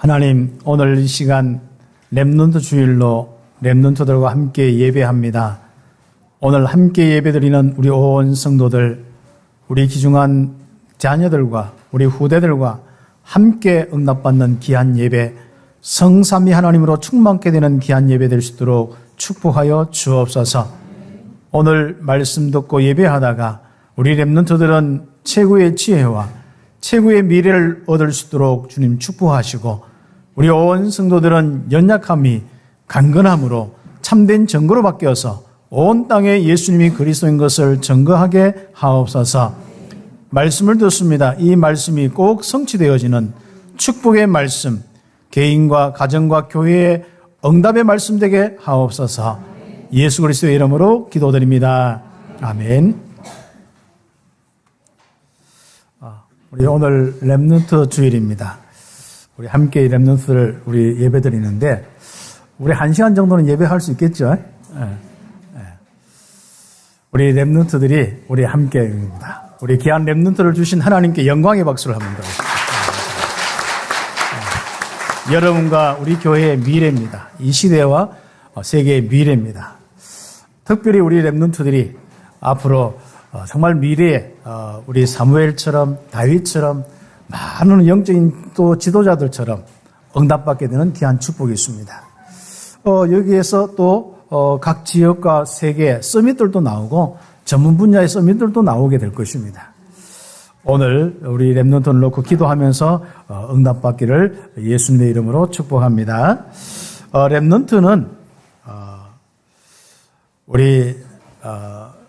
하나님, 오늘 이 시간 렘넌트 주일로 렘넌트들과 함께 예배합니다. 오늘 함께 예배드리는 우리 온 성도들, 우리 귀중한 자녀들과 우리 후대들과 함께 응답받는 귀한 예배, 성삼위 하나님으로 충만케 되는 귀한 예배 될 수 있도록 축복하여 주옵소서. 오늘 말씀 듣고 예배하다가 우리 렘넌트들은 최고의 지혜와 최고의 미래를 얻을 수 있도록 주님 축복하시고, 우리 온 성도들은 연약함이 강건함으로 참된 증거로 바뀌어서 온 땅에 예수님이 그리스도인 것을 증거하게 하옵소서. 말씀을 듣습니다. 이 말씀이 꼭 성취되어지는 축복의 말씀, 개인과 가정과 교회의 응답의 말씀 되게 하옵소서. 예수 그리스도의 이름으로 기도드립니다. 아멘. 우리 오늘 렘넌트 주일입니다. 우리 함께 렘넌트를 우리 예배드리는데, 우리 1시간 정도는 예배할 수 있겠죠? 우리 렘넌트들이 우리 함께입니다. 우리 귀한 렘넌트를 주신 하나님께 영광의 박수를 한번 드리겠습니다. 여러분과 우리 교회의 미래입니다. 이 시대와 세계의 미래입니다. 특별히 우리 렘넌트들이 앞으로 정말 미래에 우리 사무엘처럼 다윗처럼 많은 영적인 또 지도자들처럼 응답받게 되는 귀한 축복이 있습니다. 여기에서 또 각 지역과 세계 서밋들도 나오고 전문 분야의 서밋들도 나오게 될 것입니다. 오늘 우리 렘넌트를 놓고 기도하면서 응답받기를 예수님의 이름으로 축복합니다. 렘넌트는 우리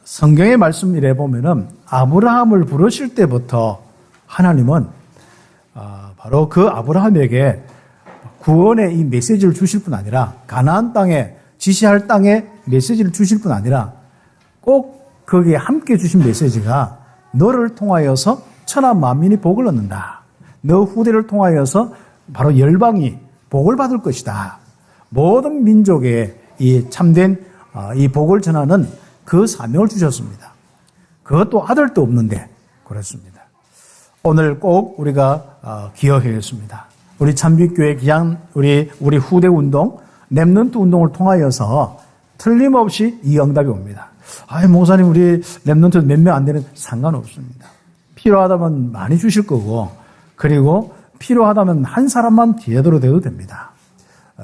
성경의 말씀을 보면은 아브라함을 부르실 때부터 하나님은 바로 그 아브라함에게 구원의 이 메시지를 주실 뿐 아니라, 가나안 땅에 지시할 땅에 메시지를 주실 뿐 아니라 꼭 거기에 함께 주신 메시지가 너를 통하여서 천하 만민이 복을 얻는다. 너 후대를 통하여서 바로 열방이 복을 받을 것이다. 모든 민족에 이 참된 이 복을 전하는 그 사명을 주셨습니다. 그것도 아들도 없는데 그렇습니다. 오늘 꼭 우리가 기억해야겠습니다. 우리 참빛교회 귀한 우리 후대 운동, 렘넌트 운동을 통하여서 틀림없이 이 응답이 옵니다. 목사님, 우리 렘넌트 몇 명 안 되는, 상관없습니다. 필요하다면 많이 주실 거고, 그리고 필요하다면 한 사람만 뒤에도 돼도 됩니다.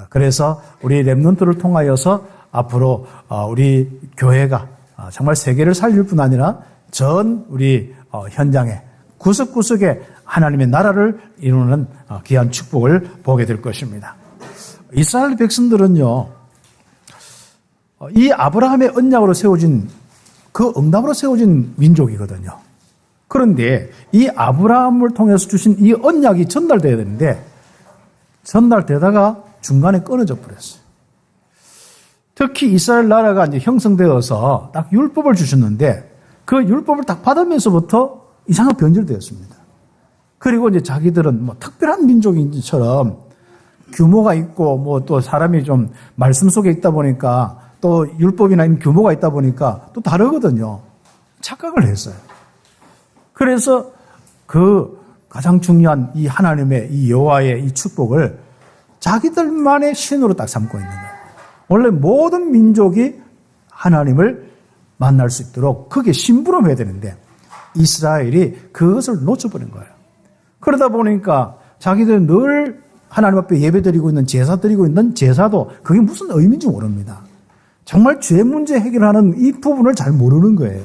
그래서 우리 렘넌트를 통하여서 앞으로 우리 교회가 정말 세계를 살릴 뿐 아니라 전 우리 현장에 구석구석에 하나님의 나라를 이루는 귀한 축복을 보게 될 것입니다. 이스라엘 백성들은요, 이 아브라함의 언약으로 세워진, 그 응답으로 세워진 민족이거든요. 그런데 이 아브라함을 통해서 주신 이 언약이 전달돼야 되는데 전달되다가 중간에 끊어져 버렸어요. 특히 이스라엘 나라가 이제 형성되어서 딱 율법을 주셨는데 그 율법을 딱 받으면서부터 이상한 변질되었습니다. 그리고 이제 자기들은 뭐 특별한 민족인처럼 규모가 있고 뭐 또 사람이 좀 말씀 속에 있다 보니까 또 율법이나 규모가 있다 보니까 또 다르거든요. 착각을 했어요. 그래서 그 가장 중요한 이 하나님의 이 여호와의 이 축복을 자기들만의 신으로 딱 삼고 있는 거예요. 원래 모든 민족이 하나님을 만날 수 있도록 그게 심부름해야 되는데 이스라엘이 그것을 놓쳐버린 거예요. 그러다 보니까 자기들 늘 하나님 앞에 예배드리고 있는 제사 드리고 있는 제사도 그게 무슨 의미인지 모릅니다. 정말 죄 문제 해결하는 이 부분을 잘 모르는 거예요.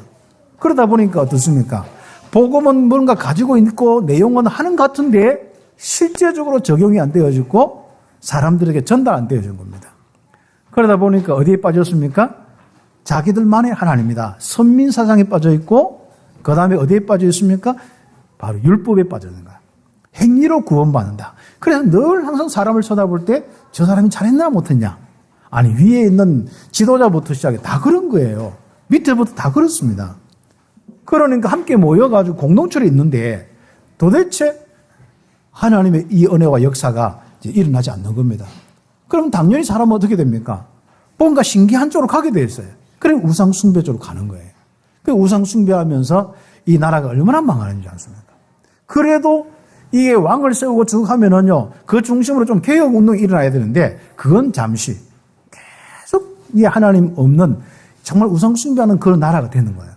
그러다 보니까 어떻습니까? 복음은 뭔가 가지고 있고 내용은 하는 것 같은데 실제적으로 적용이 안 되어지고 사람들에게 전달 안 되어진 겁니다. 그러다 보니까 어디에 빠졌습니까? 자기들만의 하나님이다. 선민사상에 빠져 있고 그 다음에 어디에 빠져 있습니까? 바로 율법에 빠져 있는 거야. 행위로 구원받는다. 그래서 늘 항상 사람을 쳐다볼 때 저 사람이 잘했나 못했냐. 아니, 위에 있는 지도자부터 시작해 다 그런 거예요. 밑에부터 다 그렇습니다. 그러니까 함께 모여가지고 공동체로 있는데 도대체 하나님의 이 은혜와 역사가 이제 일어나지 않는 겁니다. 그럼 당연히 사람은 어떻게 됩니까? 뭔가 신기한 쪽으로 가게 돼 있어요. 그럼 우상 숭배 쪽으로 가는 거예요. 그 우상 숭배하면서 이 나라가 얼마나 망하는지 않습니까? 그래도 이게 왕을 세우고 쭉 하면은요, 그 중심으로 좀 개혁 운동이 일어나야 되는데, 그건 잠시 계속 이 하나님 없는 정말 우상숭배하는 그런 나라가 되는 거예요.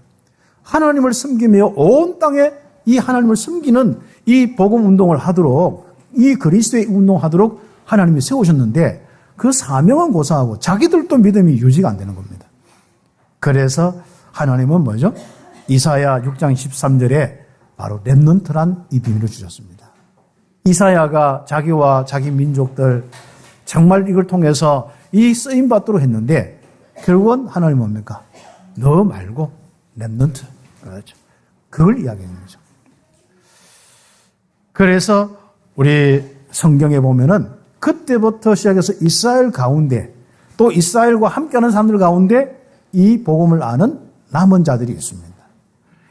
하나님을 섬기며 온 땅에 이 하나님을 섬기는 이 복음 운동을 하도록, 이 그리스도의 운동하도록 하나님이 세우셨는데, 그 사명은 고사하고 자기들도 믿음이 유지가 안 되는 겁니다. 그래서 하나님은 뭐죠? 이사야 6장 13절에 바로 렘넌트란 이 비밀을 주셨습니다. 이사야가 자기와 자기 민족들 정말 이걸 통해서 이 쓰임 받도록 했는데 결국은 하나님 뭡니까? 너 말고 렘넌트. 그렇죠. 그걸 이야기하는 거죠. 그래서 우리 성경에 보면은 그때부터 시작해서 이스라엘 가운데 또 이스라엘과 함께하는 사람들 가운데 이 복음을 아는 남은 자들이 있습니다.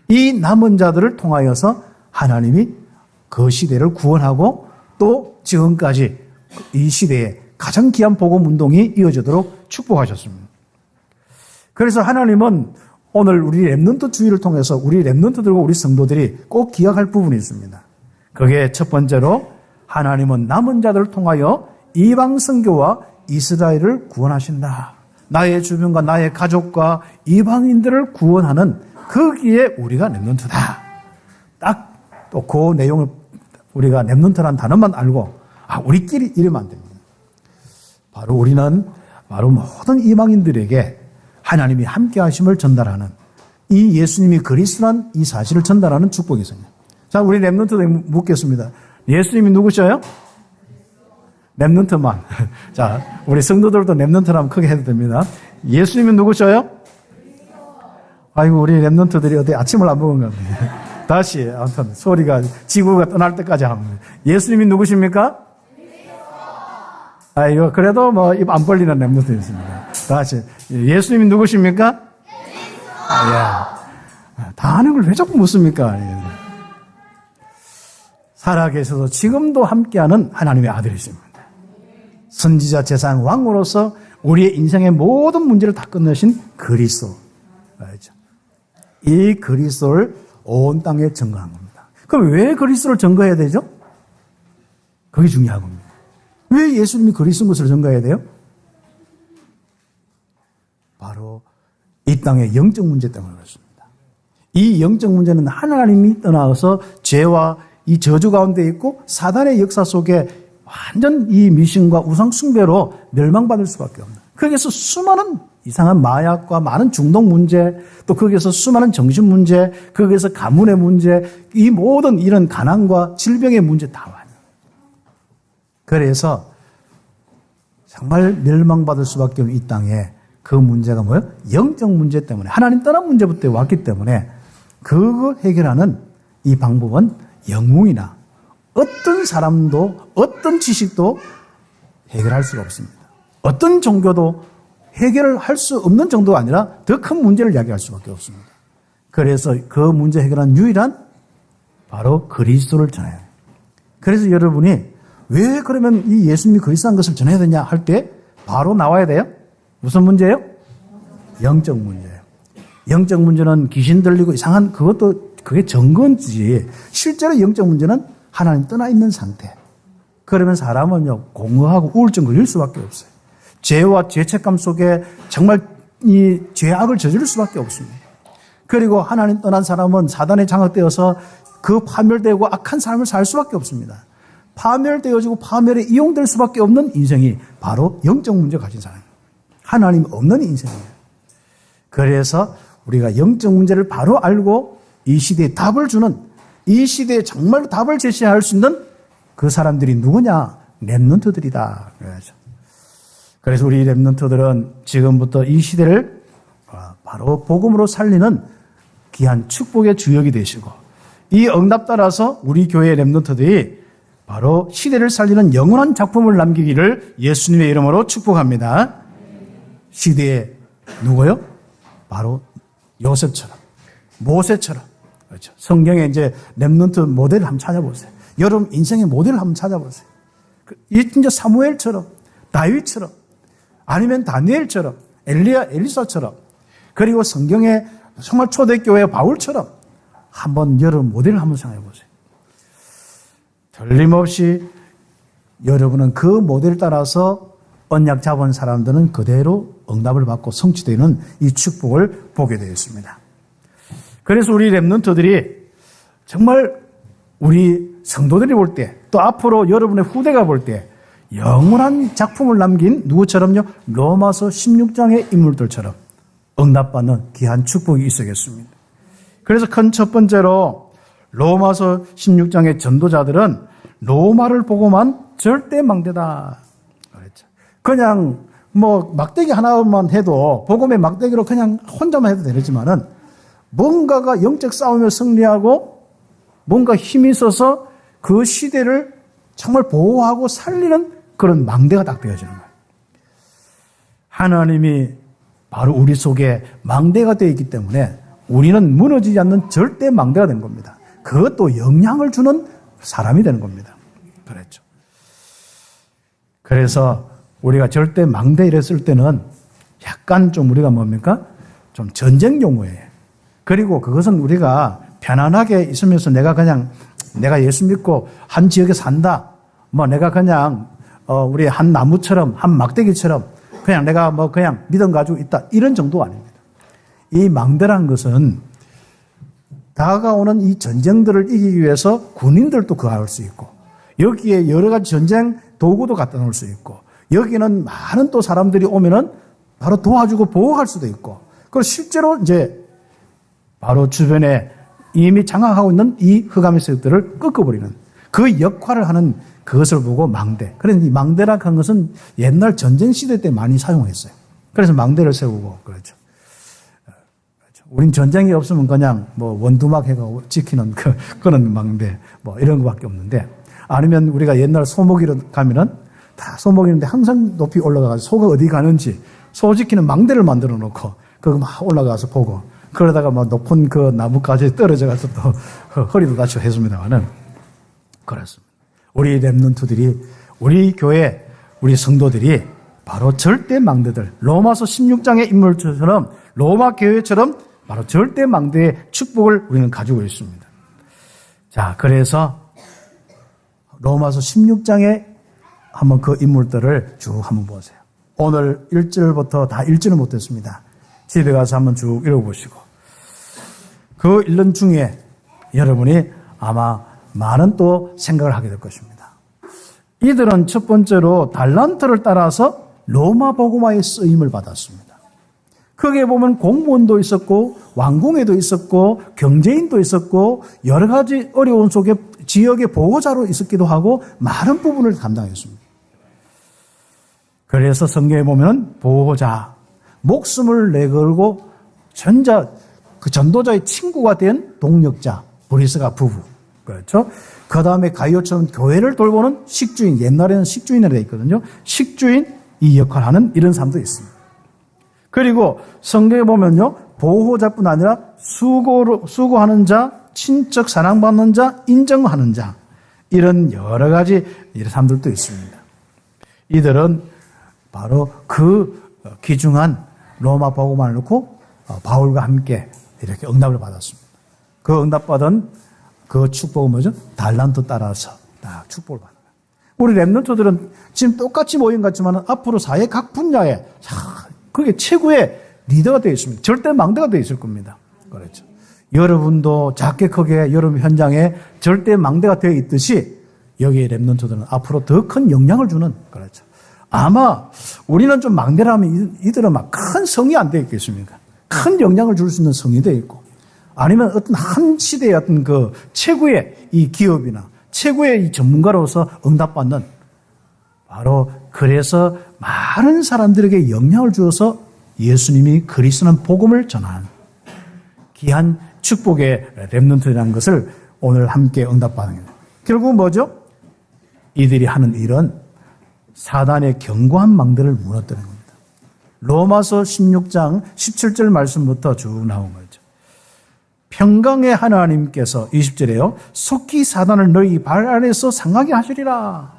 이 남은 자들을 통하여서 하나님이 그 시대를 구원하고 또 지금까지 이 시대에 가장 귀한 복음 운동이 이어지도록 축복하셨습니다. 그래서 하나님은 오늘 우리 렘넌트 주의를 통해서 우리 렘넌트들과 우리 성도들이 꼭 기억할 부분이 있습니다. 그게 첫 번째로 하나님은 남은 자들을 통하여 이방 선교와 이스라엘을 구원하신다. 나의 주변과 나의 가족과 이방인들을 구원하는 거기에 우리가 렘넌트다. 딱 또 그 내용을 우리가 렘넌트라는 단어만 알고 우리끼리 이러면 안 됩니다. 바로 우리는 바로 모든 이방인들에게 하나님이 함께 하심을 전달하는 이 예수님이 그리스도란 이 사실을 전달하는 축복이 있습니다. 자, 우리 렘넌트들 묻겠습니다. 예수님이 누구셔요? 렘넌트만. 자, 우리 성도들도 렘넌트라면 크게 해도 됩니다. 예수님이 누구셔요? 아이고, 우리 렘넌트들이 어디 아침을 안 먹은 것 같아요. 다시, 아무튼, 소리가 지구가 떠날 때까지 합니다. 예수님이 누구십니까? 아이고, 그래도 뭐, 입 안 벌리는 렘넌트 있습니다. 다시, 예수님이 누구십니까? 다 아는 걸 왜 자꾸 묻습니까? 살아계셔서 지금도 함께하는 하나님의 아들이십니다. 선지자 제사장 왕으로서 우리의 인생의 모든 문제를 다 끝내신 그리스도. 이 그리스도를 온 땅에 증거한 겁니다. 그럼 왜 그리스도를 증거해야 되죠? 그게 중요한 겁니다. 왜 예수님이 그리스도인 것을 증거해야 돼요? 바로 이 땅의 영적 문제 때문에 그렇습니다. 이 영적 문제는 하나님이 떠나서 죄와 이 저주 가운데 있고 사단의 역사 속에 완전 이 미신과 우상 숭배로 멸망받을 수밖에 없는. 거기에서 수많은 이상한 마약과 많은 중독 문제, 또 거기에서 수많은 정신 문제, 거기에서 가문의 문제, 이 모든 이런 가난과 질병의 문제 다 와요. 그래서 정말 멸망받을 수밖에 없는 이 땅에 그 문제가 뭐예요? 영적 문제 때문에 하나님 떠난 문제부터 왔기 때문에 그거 해결하는 이 방법은 영웅이나 어떤 사람도 어떤 지식도 해결할 수가 없습니다. 어떤 종교도 해결을 할 수 없는 정도가 아니라 더 큰 문제를 이야기할 수밖에 없습니다. 그래서 그 문제 해결한 유일한 바로 그리스도를 전해야 해요. 그래서 여러분이 왜 그러면 이 예수님이 그리스도인 것을 전해야 되냐 할 때 바로 나와야 돼요. 무슨 문제예요? 영적 문제예요. 영적 문제는 귀신 들리고 이상한 그것도 그게 정건지 실제로 영적 문제는 하나님 떠나 있는 상태. 그러면 사람은요 공허하고 우울증 걸릴 수밖에 없어요. 죄와 죄책감 속에 정말 이 죄악을 저지를 수밖에 없습니다. 그리고 하나님 떠난 사람은 사단에 장악되어서 그 파멸되고 악한 삶을 살 수밖에 없습니다. 파멸되어지고 파멸에 이용될 수밖에 없는 인생이 바로 영적 문제 가진 사람입니다. 하나님 없는 인생이에요. 그래서 우리가 영적 문제를 바로 알고 이 시대에 답을 주는, 이 시대에 정말 답을 제시할 수 있는 그 사람들이 누구냐? 렘넌트들이다. 그래서 우리 렘넌트들은 지금부터 이 시대를 바로 복음으로 살리는 귀한 축복의 주역이 되시고, 이 응답 따라서 우리 교회 렘넌트들이 바로 시대를 살리는 영원한 작품을 남기기를 예수님의 이름으로 축복합니다. 시대에 누구요? 바로 요셉처럼, 모세처럼. 그렇죠. 성경에 이제 렘넌트 모델을 한번 찾아보세요. 여러분 인생의 모델을 한번 찾아보세요. 이제 사무엘처럼, 다윗처럼, 아니면 다니엘처럼, 엘리야, 엘리사처럼, 그리고 성경의 정말 초대교회 바울처럼 한번 여러분 모델을 한번 생각해 보세요. 틀림없이 여러분은 그 모델을 따라서 언약 잡은 사람들은 그대로 응답을 받고 성취되는 이 축복을 보게 되었습니다. 그래서 우리 렘넌트들이 정말 우리 성도들이 볼 때, 또 앞으로 여러분의 후대가 볼 때 영원한 작품을 남긴 누구처럼요? 로마서 16장의 인물들처럼 응답받는 귀한 축복이 있어야겠습니다. 그래서 큰 첫 번째로 로마서 16장의 전도자들은 로마를 보고만 절대 망대다. 그랬죠. 그냥 뭐 막대기 하나만 해도 복음의 막대기로 그냥 혼자만 해도 되지만은 뭔가가 영적 싸움을 승리하고 뭔가 힘이 있어서 그 시대를 정말 보호하고 살리는 그런 망대가 딱 되어지는 거예요. 하나님이 바로 우리 속에 망대가 되어 있기 때문에 우리는 무너지지 않는 절대 망대가 된 겁니다. 그것도 영향을 주는 사람이 되는 겁니다. 그랬죠. 그래서 우리가 절대 망대 이랬을 때는 약간 좀 우리가 뭡니까? 좀 전쟁 용어예요. 그리고 그것은 우리가 편안하게 있으면서 내가 예수 믿고 한 지역에 산다. 뭐 내가 그냥 우리 한 나무처럼 한 막대기처럼 그냥 내가 뭐 그냥 믿음 가지고 있다. 이런 정도가 아닙니다. 이 망대라는 것은 다가오는 이 전쟁들을 이기기 위해서 군인들도 거할 수 있고 여기에 여러 가지 전쟁 도구도 갖다 놓을 수 있고 여기는 많은 또 사람들이 오면은 바로 도와주고 보호할 수도 있고 그리고 실제로 이제 바로 주변에 이미 장악하고 있는 이 흑암의 세력들을 꺾어버리는 그 역할을 하는 그것을 보고 망대. 그런데 이 망대라는 것은 옛날 전쟁 시대 때 많이 사용했어요. 그래서 망대를 세우고 그렇죠. 우린 전쟁이 없으면 그냥 뭐 원두막 해가지고 지키는 그런 망대 뭐 이런 것밖에 없는데 아니면 우리가 옛날 소목이로 가면은 다 소목이는데 항상 높이 올라가서 소가 어디 가는지 소 지키는 망대를 만들어 놓고 그거 막 올라가서 보고 그러다가 막 높은 그 나무까지 떨어져가서 또 허리도 다치고 했습니다만은 그렇습니다. 우리 렘넌트들이 우리 교회 우리 성도들이 바로 절대 망대들 로마서 16장의 인물처럼 로마 교회처럼 바로 절대 망대의 축복을 우리는 가지고 있습니다. 자, 그래서 로마서 16장에 한번 그 인물들을 쭉 한번 보세요. 오늘 1절부터 다 읽지는 못했습니다. 집에 가서 한번 쭉 읽어보시고 그 읽는 중에 여러분이 아마 많은 또 생각을 하게 될 것입니다. 이들은 첫 번째로 달란트를 따라서 로마 복음화의 쓰임을 받았습니다. 거기에 보면 공무원도 있었고 왕궁에도 있었고 경제인도 있었고 여러 가지 어려운 속에 지역의 보호자로 있었기도 하고 많은 부분을 감당했습니다. 그래서 성경에 보면 보호자, 목숨을 내걸고 그 전도자의 친구가 된 동력자, 브리스가 부부. 그렇죠? 그 다음에 가이오처럼 교회를 돌보는 식주인, 옛날에는 식주인이라 되어 있거든요. 식주인 이 역할을 하는 이런 사람도 있습니다. 그리고 성경에 보면요, 보호자뿐 아니라 수고하는 자, 친척 사랑받는 자, 인정하는 자, 이런 여러 가지 이런 사람들도 있습니다. 이들은 바로 그 귀중한 로마 복음을 놓고 바울과 함께 이렇게 응답을 받았습니다. 그 응답받은 그 축복은 뭐죠? 달란트 따라서 딱 축복을 받는 거예요. 우리 렘넌트들은 지금 똑같이 모인 것 같지만 앞으로 사회 각 분야에 그게 최고의 리더가 되어 있습니다. 절대 망대가 되어 있을 겁니다. 그렇죠. 여러분도 작게 크게 여러분 현장에 절대 망대가 되어 있듯이 여기에 렘넌트들은 앞으로 더 큰 영향을 주는 그렇죠. 아마 우리는 좀 망대라면 이들은 막 큰 성이 안 되어 있겠습니까? 큰 영향을 줄 수 있는 성이 되어 있고 아니면 어떤 한 시대의 어떤 그 최고의 이 기업이나 최고의 이 전문가로서 응답받는 바로 그래서 많은 사람들에게 영향을 주어서 예수님이 그리스도는 복음을 전하는 귀한 축복의 렘넌트라는 것을 오늘 함께 응답받는 거예요. 결국 뭐죠? 이들이 하는 일은 사단의 견고한 망대를 무너뜨리는 겁니다. 로마서 16장 17절 말씀부터 쭉 나온 거죠. 평강의 하나님께서 20절에요. 속히 사단을 너희 발 아래에서 상하게 하시리라.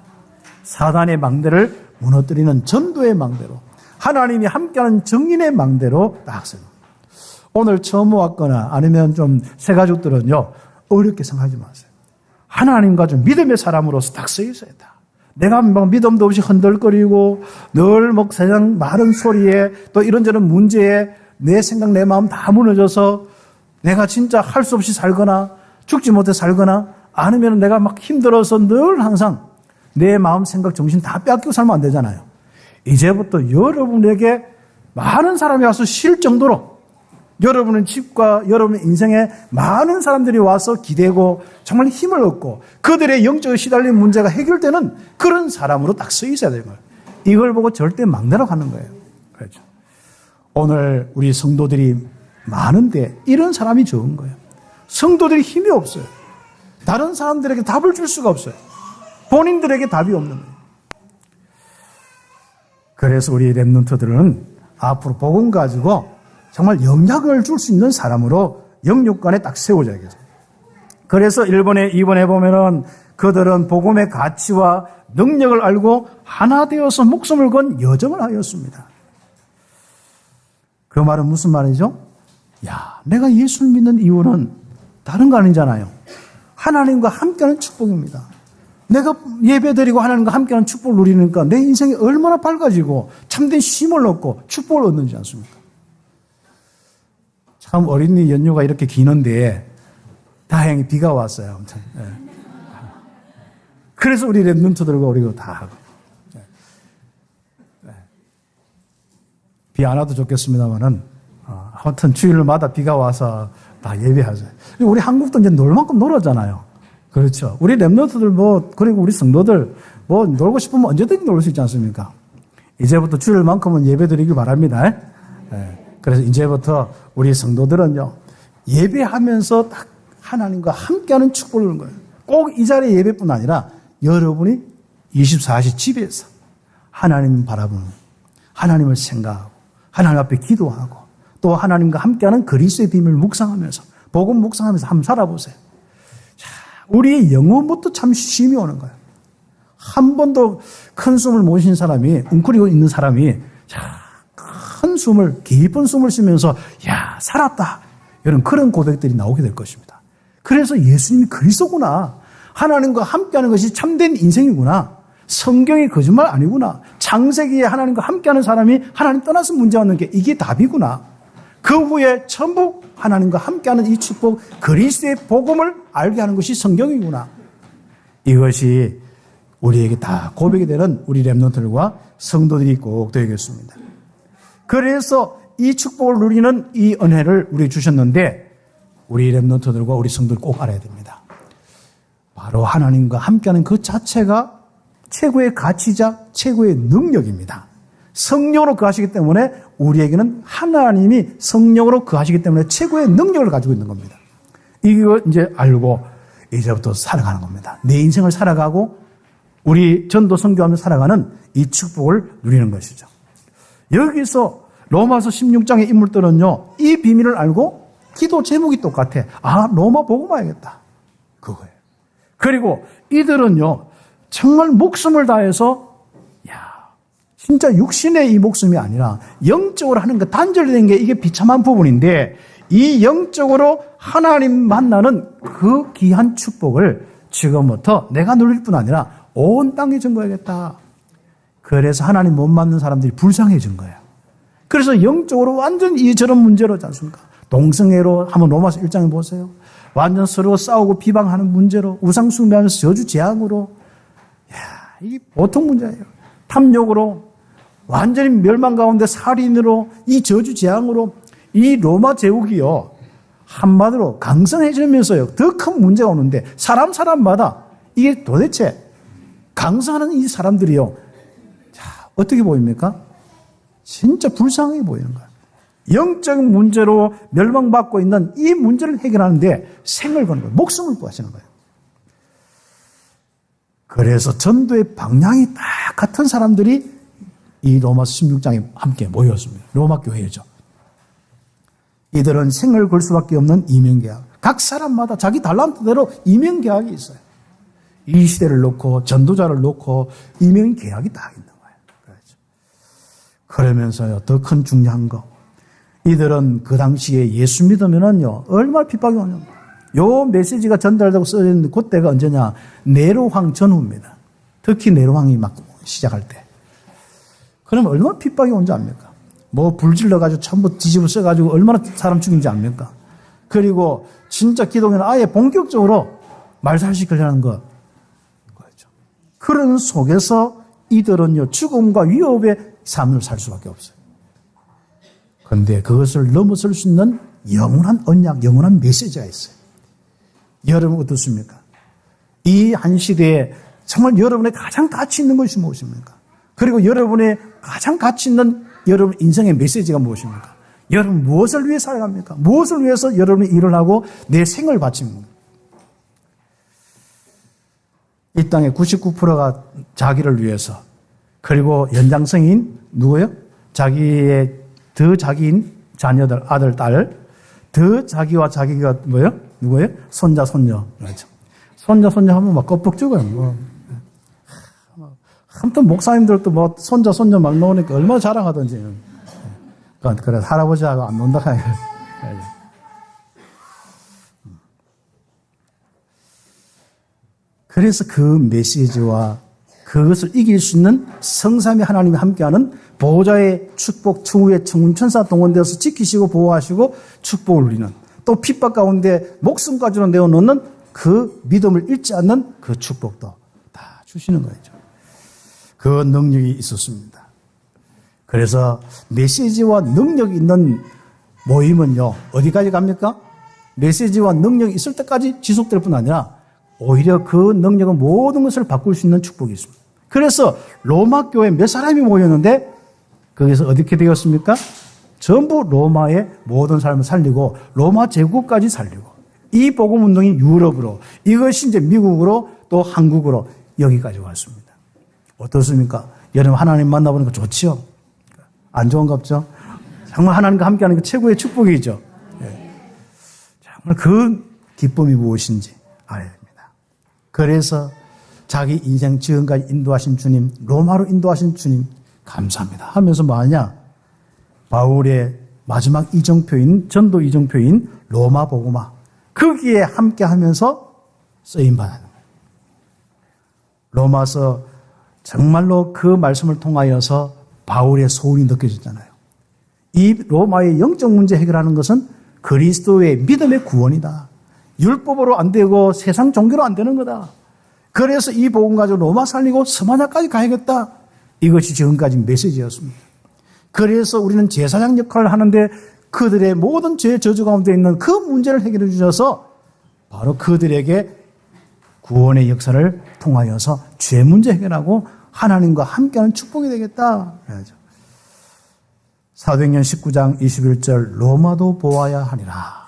사단의 망대를 무너뜨리는 전도의 망대로 하나님이 함께하는 정인의 망대로 딱 써요. 오늘 처음 왔거나 아니면 좀 새 가족들은요 어렵게 생각하지 마세요. 하나님과 좀 믿음의 사람으로서 딱 서 있어야 돼. 내가 막 믿음도 없이 흔들거리고 늘 뭐 세상 많은 소리에 또 이런저런 문제에 내 생각 내 마음 다 무너져서 내가 진짜 할 수 없이 살거나 죽지 못해 살거나 아니면 내가 막 힘들어서 늘 항상 내 마음 생각 정신 다 빼앗기고 살면 안 되잖아요. 이제부터 여러분에게 많은 사람이 와서 쉴 정도로 여러분의 집과 여러분의 인생에 많은 사람들이 와서 기대고 정말 힘을 얻고 그들의 영적으로 시달린 문제가 해결되는 그런 사람으로 딱 서 있어야 되는 거예요. 이걸 보고 절대 막내로 가는 거예요. 그렇죠. 오늘 우리 성도들이 많은데 이런 사람이 좋은 거예요. 성도들이 힘이 없어요. 다른 사람들에게 답을 줄 수가 없어요. 본인들에게 답이 없는 거예요. 그래서 우리 렘넌트들은 앞으로 복음 가지고 정말 영향을 줄 수 있는 사람으로 영육간에 딱 세워져야겠어요. 그래서 1번에 2번에 보면은 그들은 복음의 가치와 능력을 알고 하나 되어서 목숨을 건 여정을 하였습니다. 그 말은 무슨 말이죠? 야, 내가 예수를 믿는 이유는 다른 거 아니잖아요. 하나님과 함께하는 축복입니다. 내가 예배드리고 하나님과 함께하는 축복을 누리니까 내 인생이 얼마나 밝아지고 참된 쉼을 얻고 축복을 얻는지 않습니까? 참 어린이 연휴가 이렇게 기는데 다행히 비가 왔어요. 아무튼. 네. 그래서 우리 렘넌트들과 우리가 다 하고. 네. 비 안 와도 좋겠습니다만은 하여튼 주일마다 비가 와서 다 예배하죠. 우리 한국도 이제 놀 만큼 놀았잖아요. 그렇죠. 우리 렘넌트들 그리고 우리 성도들 놀고 싶으면 언제든지 놀 수 있지 않습니까? 이제부터 주일만큼은 예배 드리길 바랍니다. 네. 그래서 이제부터 우리 성도들은요, 예배하면서 딱 하나님과 함께하는 축복을 얻는 거예요. 꼭 이 자리에 예배뿐 아니라 여러분이 24시 집에서 하나님 바라보는, 하나님을 생각하고, 하나님 앞에 기도하고, 또 하나님과 함께하는 그리스도의 비밀을 묵상하면서, 복음 묵상하면서 한번 살아보세요. 자, 우리의 영혼부터 참 쉼이 오는 거예요. 한 번도 큰 숨을 못 쉰 사람이, 웅크리고 있는 사람이, 큰 숨을, 깊은 숨을 쉬면서, 야, 살았다. 이런 그런 고백들이 나오게 될 것입니다. 그래서 예수님이 그리스도구나. 하나님과 함께하는 것이 참된 인생이구나. 성경이 거짓말 아니구나. 창세기에 하나님과 함께하는 사람이 하나님 떠나서 문제 없는 게 이게 답이구나. 그 후에 전부 하나님과 함께하는 이 축복, 그리스도의 복음을 알게 하는 것이 성경이구나. 이것이 우리에게 다 고백이 되는 우리 렘넌트들과 성도들이 꼭 되겠습니다. 그래서 이 축복을 누리는 이 은혜를 우리 주셨는데 우리 렘넌트들과 우리 성도들 꼭 알아야 됩니다. 바로 하나님과 함께하는 그 자체가 최고의 가치자, 최고의 능력입니다. 성령으로 거하시기 때문에 우리에게는 하나님이 성령으로 거하시기 때문에 최고의 능력을 가지고 있는 겁니다. 이거 이제 알고 이제부터 살아가는 겁니다. 내 인생을 살아가고 우리 전도 선교하면서 살아가는 이 축복을 누리는 것이죠. 여기서 로마서 16장의 인물들은요, 이 비밀을 알고 기도 제목이 똑같아. 아, 로마 보고 봐야겠다. 그거예요. 그리고 이들은요, 정말 목숨을 다해서, 진짜 육신의 이 목숨이 아니라 영적으로 하는 그 단절된 게 이게 비참한 부분인데 이 영적으로 하나님 만나는 그 귀한 축복을 지금부터 내가 누릴 뿐 아니라 온 땅에 전거해야겠다. 그래서 하나님 못 만난 사람들이 불쌍해진 거예요. 그래서 영적으로 완전 이처럼 문제로 있지 않습니까? 동성애로 한번 로마서 1장에 보세요. 완전 서로 싸우고 비방하는 문제로 우상 숭배하면서 저주 재앙으로 이게 보통 문제예요. 탐욕으로 완전히 멸망 가운데 살인으로 이 저주 재앙으로 이 로마 제국이요. 한마디로 강성해지면서요. 더 큰 문제가 오는데 사람마다 이게 도대체 강성하는 이 사람들이요. 자, 어떻게 보입니까? 진짜 불쌍해 보이는 거예요. 영적인 문제로 멸망받고 있는 이 문제를 해결하는데 생을 거는 거예요. 목숨을 구하시는 거예요. 그래서 전도의 방향이 딱 같은 사람들이 이 로마서 16장에 함께 모였습니다. 로마 교회죠. 이들은 생을 걸 수밖에 없는 이면계약. 각 사람마다 자기 달란트대로 이면계약이 있어요. 이 시대를 놓고 전도자를 놓고 이면계약이 딱 있는 거예요. 그렇죠. 그러면서요, 더 큰 중요한 거. 이들은 그 당시에 예수 믿으면은요, 얼마나 핍박이 오냐면 요 메시지가 전달되고 써있는 그때가 언제냐? 네로왕 전후입니다. 특히 네로왕이 막 시작할 때. 그럼 얼마나 핍박이 온지 압니까? 뭐 불질러가지고 전부 뒤집어 써가지고 얼마나 사람 죽인지 압니까? 그리고 진짜 기독교는 아예 본격적으로 말살시키려는 거죠. 그런 속에서 이들은요, 죽음과 위협의 삶을 살 수밖에 없어요. 그런데 그것을 넘어설 수 있는 영원한 언약, 영원한 메시지가 있어요. 여러분 어떻습니까? 이 한 시대에 정말 여러분의 가장 가치 있는 것이 무엇입니까? 그리고 여러분의 가장 가치 있는 여러분 인생의 메시지가 무엇입니까? 여러분 무엇을 위해 살아갑니까? 무엇을 위해서 여러분이 일을 하고 내 생을 바칩니까? 이 땅의 99%가 자기를 위해서, 그리고 연장성인 누구예요? 자기의 더 자기인 자녀들, 아들, 딸, 더 자기와 자기가 뭐예요? 누구예요? 손자, 손녀. 그렇죠. 손자, 손녀 하면 막 껍벅 죽어요. 뭐. 아무튼 목사님들도 뭐 손자, 손녀 막 나오니까 얼마나 자랑하던지. 그래, 할아버지하고 안 논다. 그래서 그 메시지와 그것을 이길 수 있는 성삼위 하나님이 함께하는 보호자의 축복, 청후의 청운천사 동원되어서 지키시고 보호하시고 축복을 누리는, 또 핍박 가운데 목숨까지로 내어놓는 그 믿음을 잃지 않는 그 축복도 다 주시는 거죠. 그 능력이 있었습니다. 그래서 메시지와 능력이 있는 모임은요, 어디까지 갑니까? 메시지와 능력이 있을 때까지 지속될 뿐 아니라 오히려 그 능력은 모든 것을 바꿀 수 있는 축복이 있습니다. 그래서 로마 교회 몇 사람이 모였는데 거기서 어떻게 되었습니까? 전부 로마의 모든 삶을 살리고 로마 제국까지 살리고, 이 복음 운동이 유럽으로, 이것이 이제 미국으로, 또 한국으로 여기까지 왔습니다. 어떻습니까? 여러분 하나님 만나보니까 좋지요? 안 좋은가 없죠? 정말 하나님과 함께하는 게 최고의 축복이죠. 네. 정말 그 기쁨이 무엇인지 알아야 됩니다. 그래서 자기 인생 지금까지 인도하신 주님, 로마로 인도하신 주님 감사합니다 하면서 뭐하냐? 바울의 마지막 이정표인, 전도 이정표인 로마 복음화, 거기에 함께 하면서 쓰임받는 거예요. 로마서 정말로 그 말씀을 통하여서 바울의 소원이 느껴졌잖아요. 이 로마의 영적 문제 해결하는 것은 그리스도의 믿음의 구원이다. 율법으로 안 되고 세상 종교로 안 되는 거다. 그래서 이 복음 가지고 로마 살리고 스마냐까지 가야겠다. 이것이 지금까지 메시지였습니다. 그래서 우리는 제사장 역할을 하는데 그들의 모든 죄 저주 가운데 있는 그 문제를 해결해 주셔서 바로 그들에게 구원의 역사를 통하여서 죄 문제 해결하고 하나님과 함께하는 축복이 되겠다. 그래야죠. 사도행전 19장 21절 로마도 보아야 하리라.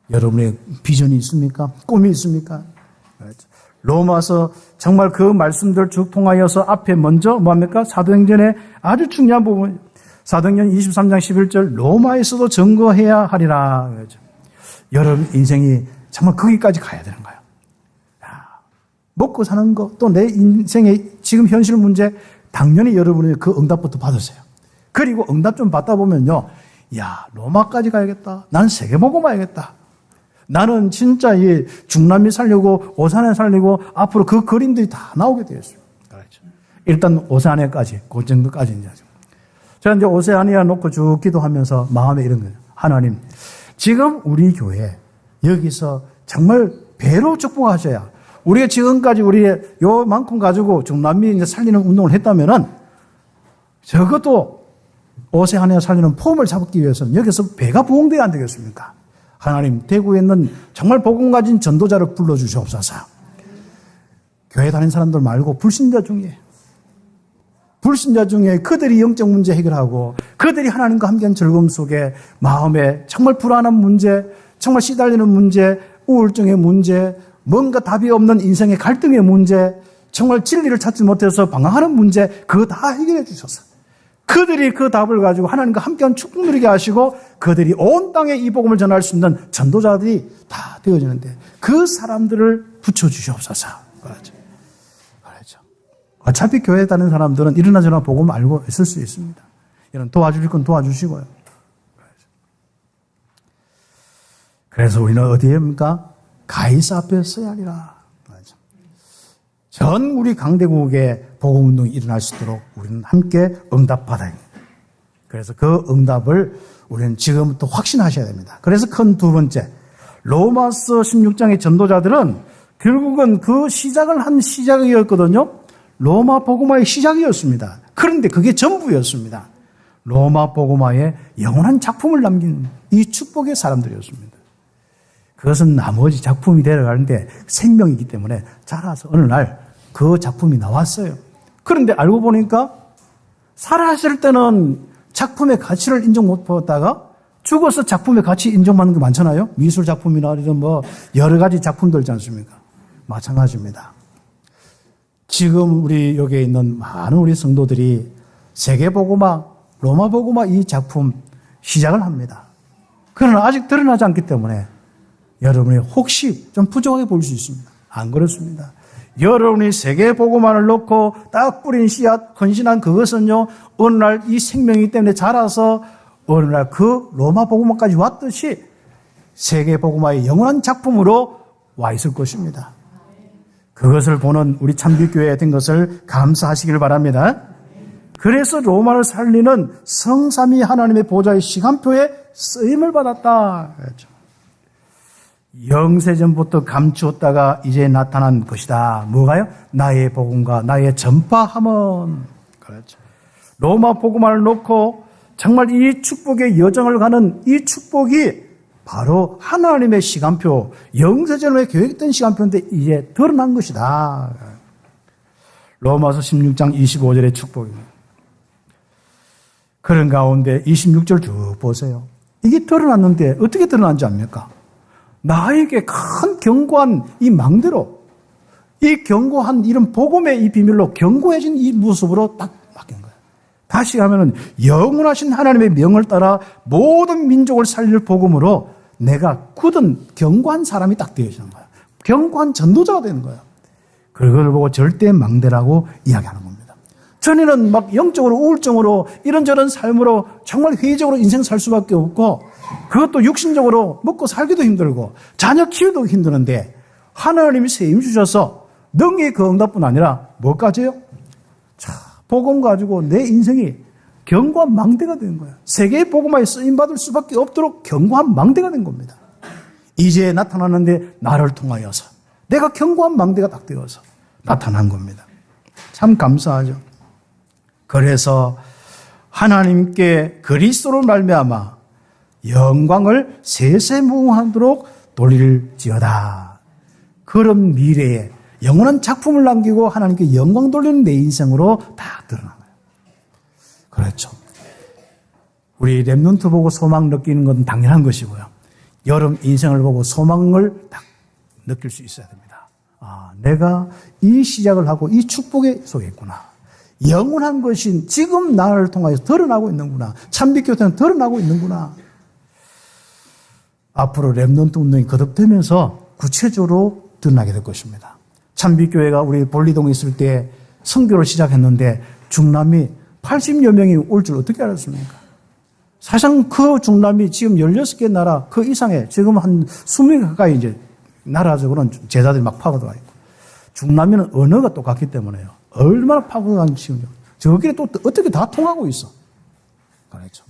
여러분의 비전이 있습니까? 꿈이 있습니까? 그렇죠. 로마서 정말 그 말씀들 쭉 통하여서 앞에 먼저 뭐합니까? 사도행전의 아주 중요한 부분, 사도행전 23장 11절 로마에서도 증거해야 하리라. 그렇죠. 여러분 인생이 정말 거기까지 가야 되는 거예요. 먹고 사는 거, 또 내 인생의 지금 현실 문제, 당연히 여러분이 그 응답부터 받으세요. 그리고 응답 좀 받다 보면요, 야, 로마까지 가야겠다. 나는 세계복음 와야겠다. 나는 진짜 이 중남미 살리고 오산에 살리고 앞으로 그 그림들이 다 나오게 되었어요. 그렇죠. 일단 오세아니아까지, 그 정도까지 이제. 제가 이제 오세아니아 놓고 쭉 기도하면서 마음에 이런 거예요. 하나님, 지금 우리 교회 여기서 정말 배로 축복하셔야, 우리가 지금까지 우리의 요만큼 가지고 중남미 이제 살리는 운동을 했다면은 적어도 오세아니아 살리는 폼을 잡기 위해서는 여기서 배가 부흥돼야 안 되겠습니까? 하나님, 대구에 있는 정말 복음 가진 전도자를 불러주시옵소서. 교회 다니는 사람들 말고 불신자 중에 그들이 영적 문제 해결하고 그들이 하나님과 함께한 즐거움 속에 마음에 정말 불안한 문제, 정말 시달리는 문제, 우울증의 문제, 뭔가 답이 없는 인생의 갈등의 문제, 정말 진리를 찾지 못해서 방황하는 문제, 그거 다 해결해 주셔서 그들이 그 답을 가지고 하나님과 함께한 축복 누리게 하시고 그들이 온 땅에 이 복음을 전할 수 있는 전도자들이 다 되어지는데 그 사람들을 붙여주시옵소서. 그렇죠. 어차피 교회에 다니는 사람들은 이러나 저러나 복음 알고 있을 수 있습니다. 이런 도와주실 건 도와주시고요. 그래서 우리는 어디에입니까? 가이사 앞에 서야 하리라. 전 우리 강대국의 복음운동이 일어날 수 있도록 우리는 함께 응답받아야 합니다. 그래서 그 응답을 우리는 지금부터 확신하셔야 됩니다. 그래서 큰 두 번째, 로마서 16장의 전도자들은 결국은 그 시작을 한 시작이었거든요. 로마 복음화의 시작이었습니다. 그런데 그게 전부였습니다. 로마 복음화에 영원한 작품을 남긴 이 축복의 사람들이었습니다. 그것은 나머지 작품이 되어가는데 생명이기 때문에 자라서 어느 날 그 작품이 나왔어요. 그런데 알고 보니까 살아있을 때는 작품의 가치를 인정 못 받다가 죽어서 작품의 가치 인정받는 게 많잖아요. 미술 작품이나 이런 뭐 여러 가지 작품들 있지 않습니까? 마찬가지입니다. 지금 우리 여기에 있는 많은 우리 성도들이 세계복음화, 로마복음화 이 작품 시작을 합니다. 그러나 아직 드러나지 않기 때문에 여러분이 혹시 좀 부족하게 보일 수 있습니다. 안 그렇습니다. 여러분이 세계복음화를 놓고 딱 뿌린 씨앗, 헌신한 그것은요, 어느 날 이 생명이기 때문에 자라서 어느 날 그 로마복음화까지 왔듯이 세계복음화의 영원한 작품으로 와 있을 것입니다. 그것을 보는 우리 참빛교회가 된 것을 감사하시길 바랍니다. 그래서 로마를 살리는 성삼위 하나님의 보좌의 시간표에 쓰임을 받았다. 그렇죠. 영세전부터 감추었다가 이제 나타난 것이다. 뭐가요? 나의 복음과 나의 전파함은. 그렇죠. 로마 복음화를 놓고 정말 이 축복의 여정을 가는 이 축복이 바로 하나님의 시간표, 영세전에 계획했던 시간표인데 이제 드러난 것이다. 로마서 16장 25절의 축복입니다. 그런 가운데 26절 쭉 보세요. 이게 드러났는데 어떻게 드러난지 압니까? 나에게 큰 견고한 이 망대로, 이 견고한 이런 복음의 이 비밀로 견고해진 이 모습으로 딱 바뀐 거예요. 다시 하면은 영원하신 하나님의 명을 따라 모든 민족을 살릴 복음으로 내가 굳은 견고한 사람이 딱 되어지는 거예요. 견고한 전도자가 되는 거예요. 그걸 보고 절대 망대라고 이야기하는 겁니다. 전에는 막 영적으로 우울증으로 이런저런 삶으로 정말 회의적으로 인생 살 수밖에 없고 그것도 육신적으로 먹고 살기도 힘들고 자녀 키우기도 힘드는데 하나님이 새 힘 주셔서 능히 그 응답뿐 아니라 뭐까지요? 자, 복음 가지고 내 인생이 견고한 망대가 된 거예요. 세계의 복음화에 쓰임받을 수밖에 없도록 견고한 망대가 된 겁니다. 이제 나타나는데 나를 통하여서 내가 견고한 망대가 딱 되어서 나타난 겁니다. 참 감사하죠. 그래서 하나님께 그리스도로 말미암아 영광을 세세무궁하도록 돌릴지어다. 그런 미래에 영원한 작품을 남기고 하나님께 영광 돌리는 내 인생으로 다 드러나요. 그렇죠. 우리 렘넌트 보고 소망 느끼는 건 당연한 것이고요. 여러분 인생을 보고 소망을 딱 느낄 수 있어야 됩니다. 아, 내가 이 시작을 하고 이 축복에 속에 있구나. 영원한 것이 지금 나를 통해서 드러나고 있는구나. 참빛교회는 드러나고 있는구나. 앞으로 렘넌트 운동이 거듭되면서 구체적으로 드러나게 될 것입니다. 참빛교회가 우리 볼리동에 있을 때 선교를 시작했는데 중남이 80여 명이 올 줄 어떻게 알았습니까? 사실상 그 중남이 지금 16개 나라 그 이상의 지금 한 20개 가까이 이제 나라적으로는 제자들이 막 파고들어가 있고 중남이는 언어가 똑같기 때문에요. 얼마나 파고들어가는지 지금 저기에 또 어떻게 다 통하고 있어. 그렇죠.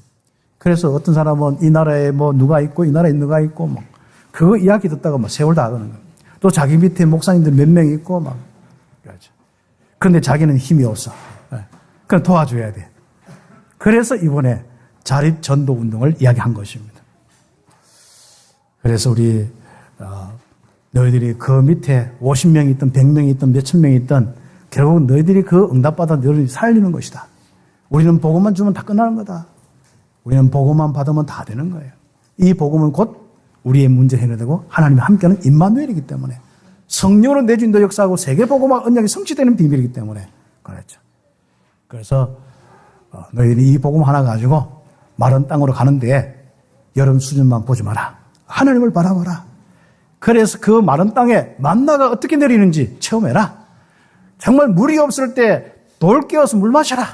그래서 어떤 사람은 이 나라에 뭐 누가 있고 이 나라에 누가 있고 뭐 그거 이야기 듣다가 막 세월 다 가는 거예요. 또 자기 밑에 목사님들 몇 명 있고 막 그렇죠. 그런데 자기는 힘이 없어. 그럼 도와줘야 돼. 그래서 이번에 자립 전도 운동을 이야기한 것입니다. 그래서 우리 너희들이 그 밑에 50명이 있든 100명이 있든 몇천 명이 있든 결국 너희들이 그 응답받아 너희들이 살리는 것이다. 우리는 복음만 주면 다 끝나는 거다. 우리는 복음만 받으면 다 되는 거예요. 이 복음은 곧 우리의 문제 해결되고 하나님이 함께하는 임마누엘이기 때문에 성령으로 내주인도 역사하고 세계 복음화 언약이 성취되는 비밀이기 때문에 그렇죠. 그래서 너희들이 이 복음 하나 가지고 마른 땅으로 가는데 여름 수준만 보지 마라. 하나님을 바라봐라. 그래서 그 마른 땅에 만나가 어떻게 내리는지 체험해라. 정말 물이 없을 때 돌 깨어서 물 마셔라.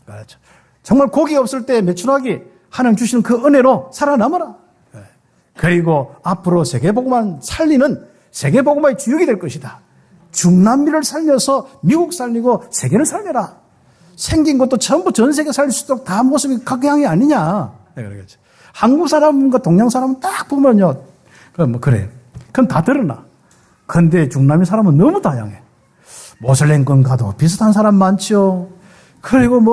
그렇죠. 정말 고기 없을 때 메추라기 하나님 주시는 그 은혜로 살아남아라. 그리고 앞으로 세계복음만 살리는 세계복음화의 주역이 될 것이다. 중남미를 살려서 미국 살리고 세계를 살려라. 생긴 것도 전부 전 세계 살릴 수 있도록 다 모습이 각양이 아니냐. 내가 그러겠지. 한국 사람과 동양 사람은 딱 보면요. 그래. 그건 다 드러나. 근데 중남미 사람은 너무 다양해. 모슬렘권 가도 비슷한 사람 많지요. 그리고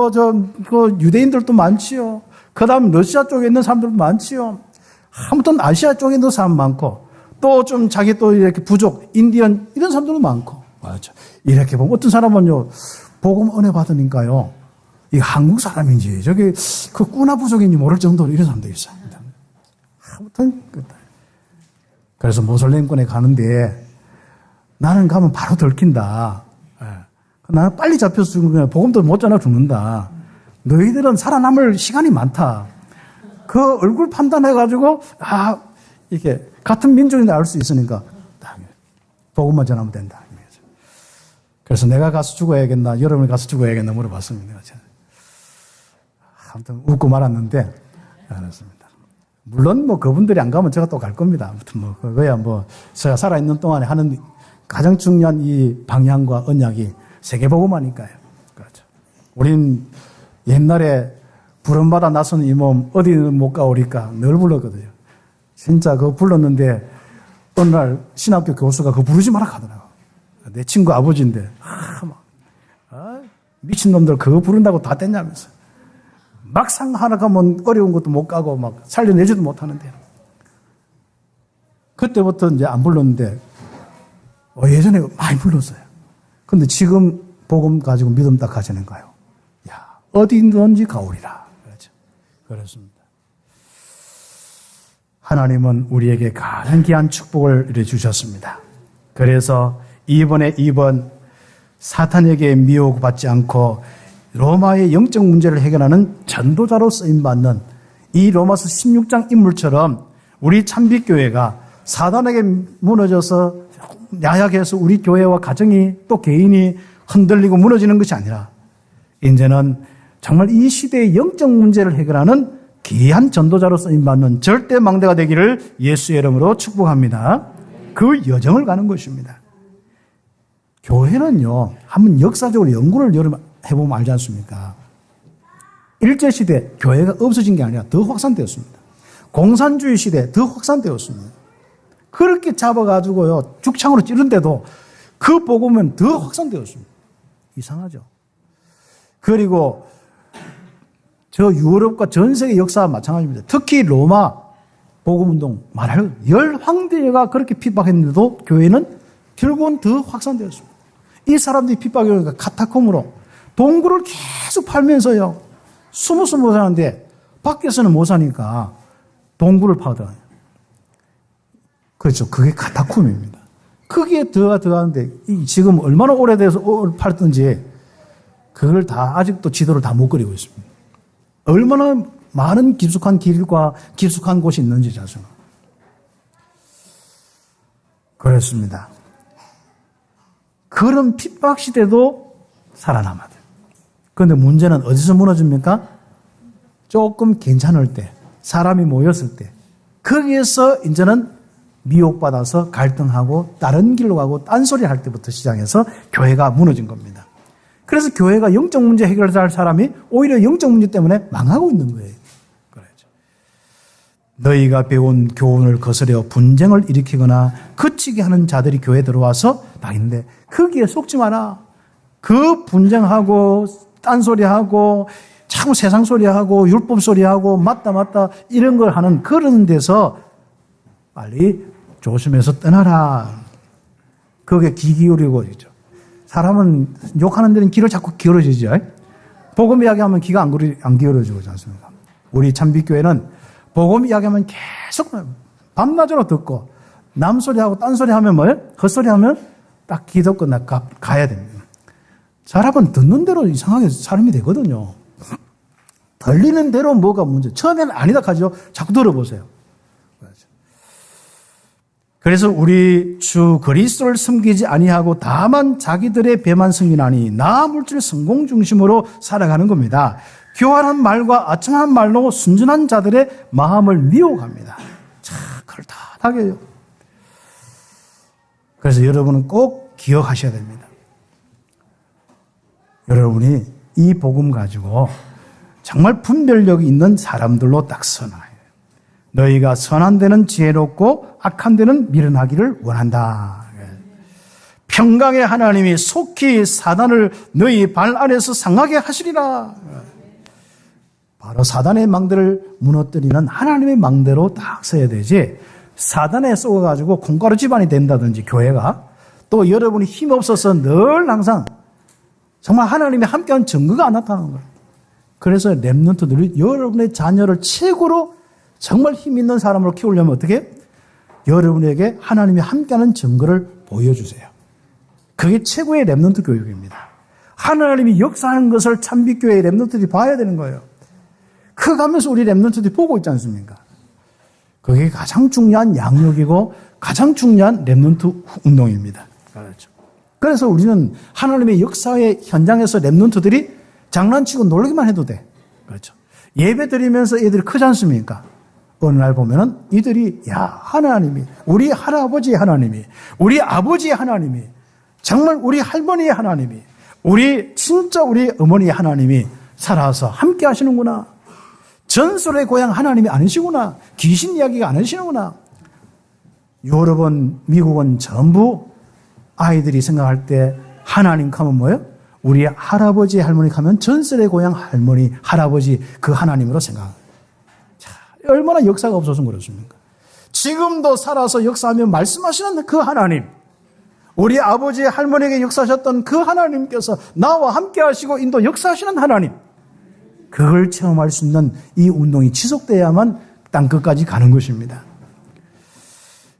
유대인들도 많지요. 그 다음 러시아 쪽에 있는 사람들도 많지요. 아무튼 아시아 쪽에 있는 사람 많고, 또 좀 자기 또 이렇게 부족, 인디언, 이런 사람들도 많고. 맞죠. 이렇게 보면 어떤 사람은요, 복음 은혜 받으니까요, 이 한국 사람인지, 저기, 그 꾸나 부족인지 모를 정도로 이런 사람도 있어요. 아무튼, 그래서 모슬렘권에 가는데, 나는 가면 바로 들킨다. 나는 빨리 잡혀서 죽는 복음도 못 전하 죽는다. 너희들은 살아남을 시간이 많다. 그 얼굴 판단해가지고, 이렇게, 같은 민족인데 알 수 있으니까, 복음만 전하면 된다. 그래서 내가 가서 죽어야겠나, 여러분이 가서 죽어야겠나 물어봤습니다. 아무튼 웃고 말았는데, 알았습니다. 물론 그분들이 안 가면 제가 또 갈 겁니다. 아무튼 그거야 제가 살아있는 동안에 하는 가장 중요한 이 방향과 언약이 세계복음화니까요. 그렇죠. 우린 옛날에 부름받아 나선 이 몸 어디는 못 가오리까 늘 불렀거든요. 진짜 그거 불렀는데 어느 날 신학교 교수가 그거 부르지 마라 하더라고. 내 친구 아버지인데 미친놈들 그거 부른다고 다 됐냐면서. 막상 하나 가면 어려운 것도 못 가고 막 살려내지도 못하는데. 그때부터 이제 안 불렀는데 예전에 많이 불렀어요. 근데 지금 복음 가지고 믿음 딱 가지는가요? 어디든지 가오리라. 그렇죠. 그렇습니다. 하나님은 우리에게 가장 귀한 축복을 주셨습니다. 그래서 이번 사탄에게 미혹받지 않고 로마의 영적 문제를 해결하는 전도자로 쓰임받는 이 로마서 16장 인물처럼 우리 참빛교회가 사단에게 무너져서 야약해서 우리 교회와 가정이 또 개인이 흔들리고 무너지는 것이 아니라 이제는 정말 이 시대의 영적 문제를 해결하는 귀한 전도자로 쓰임받는 절대 망대가 되기를 예수의 이름으로 축복합니다. 그 여정을 가는 것입니다. 교회는요, 한번 역사적으로 연구를 해보면 알지 않습니까? 일제시대 교회가 없어진 게 아니라 더 확산되었습니다. 공산주의 시대 더 확산되었습니다. 그렇게 잡아가지고요, 죽창으로 찌른데도 그 복음은 더 확산되었습니다. 이상하죠? 그리고 저 유럽과 전 세계 역사와 마찬가지입니다. 특히 로마 복음운동 말할 열 황제가 그렇게 핍박했는데도 교회는 결국은 더 확산되었습니다. 이 사람들이 핍박이니까 카타콤으로 동굴을 계속 팔면서요. 숨어서 못 사는데 밖에서는 못 사니까 동굴을 파더라고요. 그렇죠. 그게 카타콤입니다. 그게 더하는데 지금 얼마나 오래돼서 팔던지 그걸 다 아직도 지도를 다 못 그리고 있습니다. 얼마나 많은 깊숙한 길과 깊숙한 곳이 있는지 자주. 그렇습니다. 그런 핍박 시대도 살아남아야 돼요. 그런데 문제는 어디서 무너집니까? 조금 괜찮을 때, 사람이 모였을 때, 거기에서 이제는 미혹받아서 갈등하고 다른 길로 가고 딴소리 할 때부터 시작해서 교회가 무너진 겁니다. 그래서 교회가 영적 문제 해결할 사람이 오히려 영적 문제 때문에 망하고 있는 거예요. 그렇죠. 너희가 배운 교훈을 거스려 분쟁을 일으키거나 그치게 하는 자들이 교회에 들어와서 다니는데 거기에 속지 마라. 그 분쟁하고 딴소리하고 자꾸 세상 소리하고 율법 소리하고 맞다 이런 걸 하는 그런 데서 빨리 조심해서 떠나라. 거기에 귀 기울이고 있죠. 사람은 욕하는 데는 귀를 자꾸 기울어지죠. 복음 이야기하면 귀가 안 기울어지고 있지 않습니까? 우리 참빛교회는 복음 이야기하면 계속 밤낮으로 듣고 남소리하고 딴소리하면 뭐예요? 헛소리하면 딱 귀 덮고 가야 됩니다. 사람은 듣는 대로 이상하게 사람이 되거든요. 들리는 대로 뭐가 문제. 처음에는 아니다 하죠. 자꾸 들어보세요. 그래서 우리 주 그리스도를 섬기지 아니하고 다만 자기들의 배만 승인하니 나 물질 성공 중심으로 살아가는 겁니다. 교활한 말과 아첨한 말로 순전한 자들의 마음을 미혹합니다. 자, 털털하게요. 그래서 여러분은 꼭 기억하셔야 됩니다. 여러분이 이 복음 가지고 정말 분별력이 있는 사람들로 딱 선하여 너희가 선한 데는 지혜롭고 악한 데는 미련하기를 원한다. 평강의 하나님이 속히 사단을 너희 발 아래에서 상하게 하시리라. 바로 사단의 망대를 무너뜨리는 하나님의 망대로 딱 서야 되지, 사단에 쏘아가지고 콩가루 집안이 된다든지 교회가, 또 여러분이 힘없어서 늘 항상 정말 하나님이 함께한 증거가 안 나타나는 거예요. 그래서 렘넌트들이 여러분의 자녀를 최고로 정말 힘 있는 사람으로 키우려면 어떻게? 여러분에게 하나님이 함께하는 증거를 보여주세요. 그게 최고의 렘넌트 교육입니다. 하나님이 역사하는 것을 참빛교회의 렘넌트들이 봐야 되는 거예요. 그거 가면서 우리 렘넌트들이 보고 있지 않습니까? 그게 가장 중요한 양육이고 가장 중요한 렘넌트 운동입니다. 그렇죠. 그래서 우리는 하나님의 역사의 현장에서 렘넌트들이 장난치고 놀기만 해도 돼. 그렇죠. 예배 드리면서 애들이 크지 않습니까? 어느 날 보면은 이들이, 야, 하나님이, 우리 할아버지의 하나님이, 우리 아버지의 하나님이, 정말 우리 할머니의 하나님이, 진짜 우리 어머니의 하나님이 살아서 함께 하시는구나. 전설의 고향 하나님이 아니시구나. 귀신 이야기가 아니시는구나. 유럽은, 미국은 전부 아이들이 생각할 때 하나님 하면 뭐예요? 우리 할아버지, 할머니 하면 전설의 고향 할머니, 할아버지 그 하나님으로 생각합니다. 자, 얼마나 역사가 없어서 그렇습니까? 지금도 살아서 역사하며 말씀하시는 그 하나님, 우리 아버지, 할머니에게 역사하셨던 그 하나님께서 나와 함께 하시고 인도 역사하시는 하나님, 그걸 체험할 수 있는 이 운동이 지속돼야만 땅끝까지 가는 것입니다.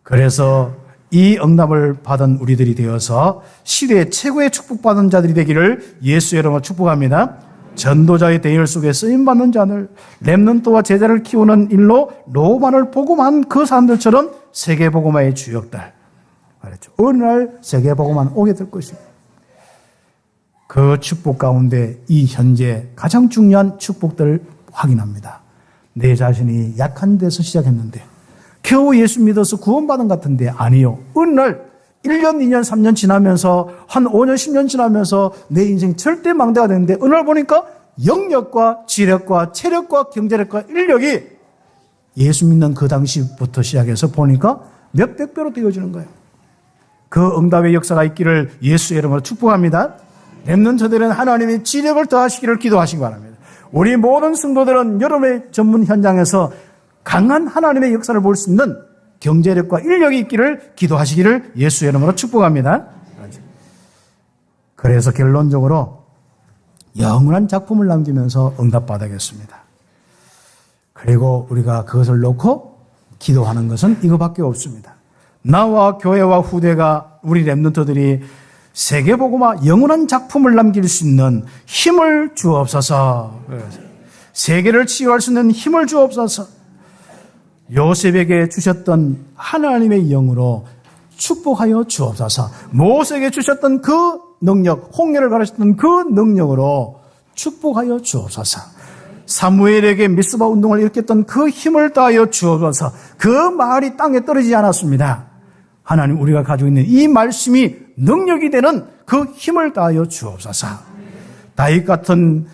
그래서 이 응답을 받은 우리들이 되어서 시대의 최고의 축복받은 자들이 되기를 예수의 이름으로 축복합니다. 전도자의 대열 속에 쓰임받는 자들, 렘넌트와 제자를 키우는 일로 로만을 복음한 그 사람들처럼 세계복음화의 주역들, 말했죠. 어느 날 세계복음화는 오게 될 것입니다. 그 축복 가운데 이 현재 가장 중요한 축복들을 확인합니다. 내 자신이 약한 데서 시작했는데 겨우 예수 믿어서 구원받은 것 같은데 아니요. 어느 날 1년, 2년, 3년 지나면서 한 5년, 10년 지나면서 내 인생 절대 망대가 되는데 어느 날 보니까 영역과 지력과 체력과 경제력과 인력이 예수 믿는 그 당시부터 시작해서 보니까 몇백 배로 되어지는 거예요. 그 응답의 역사가 있기를 예수의 이름으로 축복합니다. 렘넌트들은 하나님이 지력을 더하시기를 기도하시기 바랍니다. 우리 모든 성도들은 여러분의 전문 현장에서 강한 하나님의 역사를 볼 수 있는 경제력과 인력이 있기를 기도하시기를 예수의 이름으로 축복합니다. 그래서 결론적으로 영원한 작품을 남기면서 응답받아야겠습니다. 그리고 우리가 그것을 놓고 기도하는 것은 이거밖에 없습니다. 나와 교회와 후대가 우리 렘넌트들이 세계복음화 영원한 작품을 남길 수 있는 힘을 주옵소서. 세계를 치유할 수 있는 힘을 주옵소서. 요셉에게 주셨던 하나님의 영으로 축복하여 주옵소서. 모세에게 주셨던 그 능력, 홍해를 가르쳤던 그 능력으로 축복하여 주옵소서. 사무엘에게 미스바 운동을 일으켰던 그 힘을 다하여 주옵소서. 그 말이 땅에 떨어지지 않았습니다. 하나님, 우리가 가지고 있는 이 말씀이 능력이 되는 그 힘을 다하여 주옵소서. 다윗 같은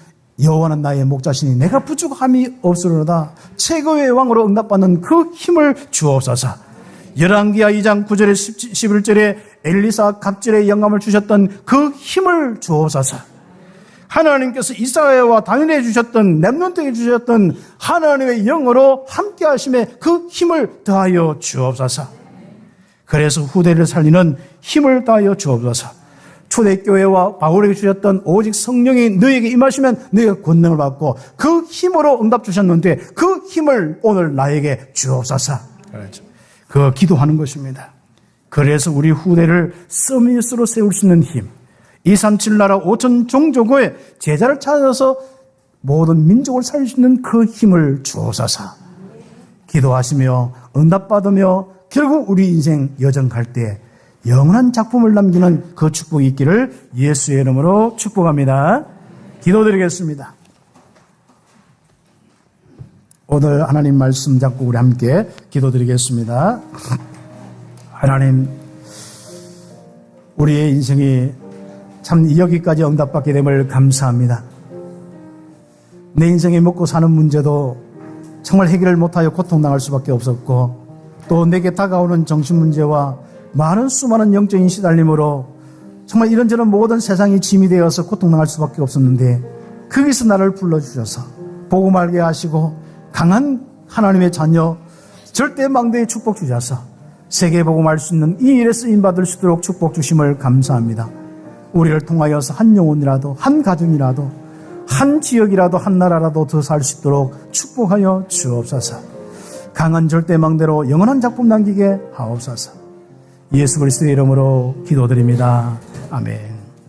여호와는 나의 목자시니 내가 부족함이 없으로다. 최고의 왕으로 응답받는 그 힘을 주옵소서. 열왕기하 2장 9절에 11절에 엘리사 갑절의 영감을 주셨던 그 힘을 주옵소서. 하나님께서 이사야와 다니엘에 주셨던, 렘넌트에게 주셨던 하나님의 영으로 함께 하심에 그 힘을 더하여 주옵소서. 그래서 후대를 살리는 힘을 다하여 주옵소서. 초대교회와 바울에게 주셨던 오직 성령이 너에게 임하시면 너희가 권능을 받고 그 힘으로 응답 주셨는데 그 힘을 오늘 나에게 주옵소서. 그렇죠. 그 기도하는 것입니다. 그래서 우리 후대를 서밋으로 세울 수 있는 힘, 237 나라 5천 종족의 제자를 찾아서 모든 민족을 살릴 수 있는 그 힘을 주옵소서. 기도하시며 응답받으며 결국 우리 인생 여정 갈 때 영원한 작품을 남기는 그 축복이 있기를 예수의 이름으로 축복합니다. 기도드리겠습니다. 오늘 하나님 말씀 잡고 우리 함께 기도드리겠습니다. 하나님, 우리의 인생이 참 여기까지 응답받게 됨을 감사합니다. 내 인생에 먹고 사는 문제도 정말 해결을 못하여 고통당할 수밖에 없었고, 또 내게 다가오는 정신문제와 많은 수많은 영적인 시달림으로 정말 이런저런 모든 세상이 짐이 되어서 고통당할 수밖에 없었는데, 거기서 나를 불러주셔서 복음 알게 하시고 강한 하나님의 자녀, 절대 망대의 축복 주셔서 세계 복음 알 수 있는 이 일에 쓰임받을 수 있도록 축복 주심을 감사합니다. 우리를 통하여서 한 영혼이라도, 한 가정이라도, 한 지역이라도, 한 나라라도 더 살 수 있도록 축복하여 주옵소서. 강한 절대망대로 영원한 작품 남기게 하옵소서. 예수 그리스도의 이름으로 기도드립니다. 아멘.